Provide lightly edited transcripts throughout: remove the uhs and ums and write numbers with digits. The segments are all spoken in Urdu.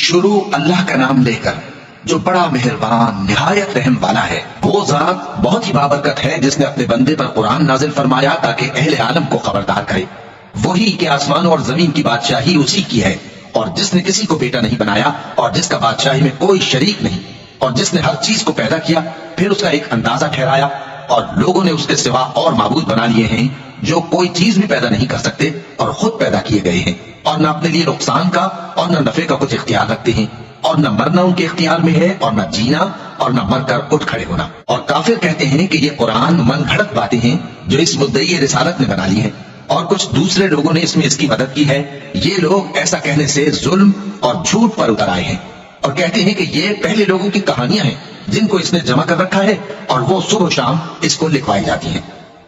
شروع اللہ کا نام لے کر جو بڑا مہربان نہایت رحم والا ہے۔ وہ ذات بہت ہی بابرکت ہے جس نے اپنے بندے پر قرآن نازل فرمایا تاکہ اہل عالم کو خبردار کرے۔ وہی کہ آسمانوں اور زمین کی بادشاہی اسی کی ہے، اور جس نے کسی کو بیٹا نہیں بنایا اور جس کا بادشاہی میں کوئی شریک نہیں، اور جس نے ہر چیز کو پیدا کیا پھر اس کا ایک اندازہ ٹھہرایا، اور لوگوں نے اس کے سوا اور معبود بنا لیے ہیں جو کوئی چیز بھی پیدا نہیں کر سکتے اور خود پیدا کیے گئے ہیں، اور نہ اپنے لیے نقصان کا اور نہ نفع کا کچھ اختیار رکھتے ہیں، اور نہ مرنا ان کے اختیار میں ہے اور نہ جینا اور نہ مر کر اٹھ کھڑے ہونا۔ اور کافر کہتے ہیں کہ یہ قرآن من گھڑت باتیں ہیں جو اس مدعی رسالت نے بنا لی ہیں، اور کچھ دوسرے لوگوں نے اس میں اس کی مدد کی ہے۔ یہ لوگ ایسا کہنے سے ظلم اور جھوٹ پر اتر آئے ہیں، اور کہتے ہیں کہ یہ پہلے لوگوں کی کہانیاں ہیں جن کو اس نے جمع کر رکھا ہے اور وہ صبح و شام اس کو لکھوائی جاتی ہیں۔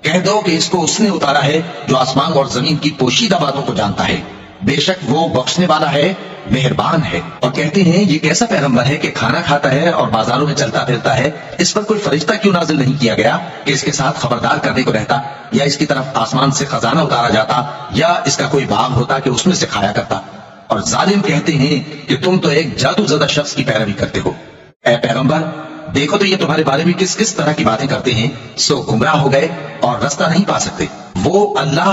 کہہ دو کہ اس کو اس نے اتارا ہے جو آسمان اور زمین کی پوشیدہ باتوں کو جانتا ہے، بے شک وہ بخشنے والا ہے، مہربان ہے۔ اور کہتے ہیں یہ کیسا پیغمبر ہے کہ کھانا کھاتا ہے اور بازاروں میں چلتا پھرتا ہے، اس پر کوئی فرشتہ کیوں نازل نہیں کیا گیا کہ اس کے ساتھ خبردار کرنے کو رہتا، یا اس کی طرف آسمان سے خزانہ اتارا جاتا، یا اس کا کوئی باغ ہوتا کہ اس میں سے کھایا کرتا۔ اور ظالم کہتے ہیں کہ تم تو ایک جادو زدہ شخص کی پیروی کرتے ہو۔ اے پیغمبر دیکھو تو یہ تمہارے بارے میں کس کس طرح کی باتیں کرتے ہیں، سو گمراہ ہو گئے اور رستہ نہیں پا سکتے۔ وہ اللہ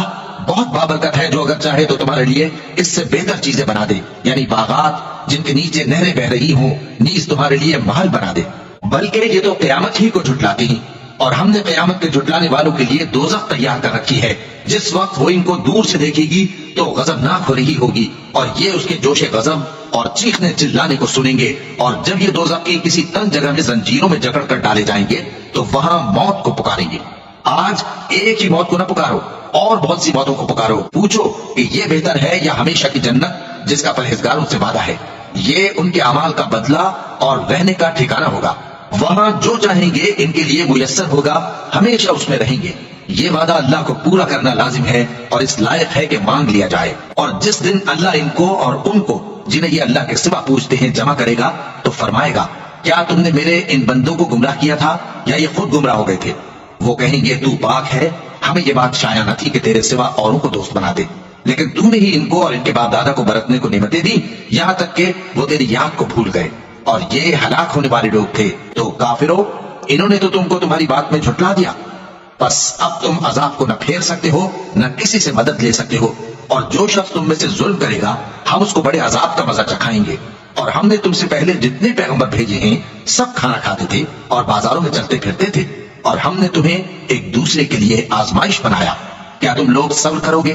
بہت بابرکت ہے جو اگر چاہے تو تمہارے لیے اس سے بہتر چیزیں بنا دے، یعنی باغات جن کے نیچے نہریں بہ رہی ہوں، نیز تمہارے لیے محل بنا دے۔ بلکہ یہ تو قیامت ہی کو جھٹلاتے ہیں، اور ہم نے قیامت کے جھٹلانے والوں کے لیے دوزخ تیار کر رکھی ہے، جس وقت وہ ان کو دور سے دیکھے گی تو غضبناک ہو رہی ہوگی، اور یہ اس کے جوش غضب اور چیخنے چلانے کو سنیں گے۔ اور جب یہ دوزخ کی کسی تنگ جگہ میں زنجیروں میں جکڑ کر ڈالے جائیں گے تو وہاں موت کو پکاریں گے۔ آج ایک ہی موت کو نہ پکارو، اور بہت سی موتوں کو پکارو، پوچھو کہ یہ بہتر ہے یا ہمیشہ کی جنت جس کا پرہیزگاروں سے وعدہ ہے۔ یہ ان کے اعمال کا بدلہ اور رہنے کا ٹھکانہ ہوگا، وہاں جو چاہیں گے ان کے لیے میسر ہوگا، ہمیشہ اس میں رہیں گے۔ یہ وعدہ اللہ کو پورا کرنا لازم ہے اور اس لائق ہے کہ مانگ لیا جائے۔ اور جس دن اللہ ان کو اور ان کو جنہیں یہ اللہ کے سوا پوچھتے ہیں جمع کرے گا تو فرمائے گا، کیا تم نے میرے ان بندوں کو گمراہ کیا تھا یا یہ خود گمراہ ہو گئے تھے؟ وہ کہیں گے تو پاک ہے، ہمیں یہ بات شایع نہ تھی کہ تیرے سوا اوروں کو دوست بنا دے، لیکن تو نے ہی ان کو اور ان کے باپ دادا کو برتنے کو نعمتیں دی، یہاں تک کہ وہ تیری یاد کو بھول گئے، اور یہ ہلاک ہونے والے لوگ تھے۔ تو کافرو، انہوں نے تو تم کو تمہاری بات میں جھٹلا دیا، بس اب تم عذاب کو نہ پھیر سکتے ہو نہ کسی سے مدد لے سکتے ہو، اور جو شخص تم میں سے ظلم کرے گا ہم اس کو بڑے عذاب کا مزہ چکھائیں گے۔ اور ہم نے تم سے پہلے جتنے پیغمبر بھیجے ہیں سب کھانا کھاتے تھے اور بازاروں میں چلتے پھرتے تھے، اور ہم نے تمہیں ایک دوسرے کے لیے آزمائش بنایا۔ کیا تم لوگ صبر کرو گے؟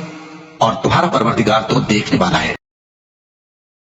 اور تمہارا پروردگار تو دیکھنے والا ہے۔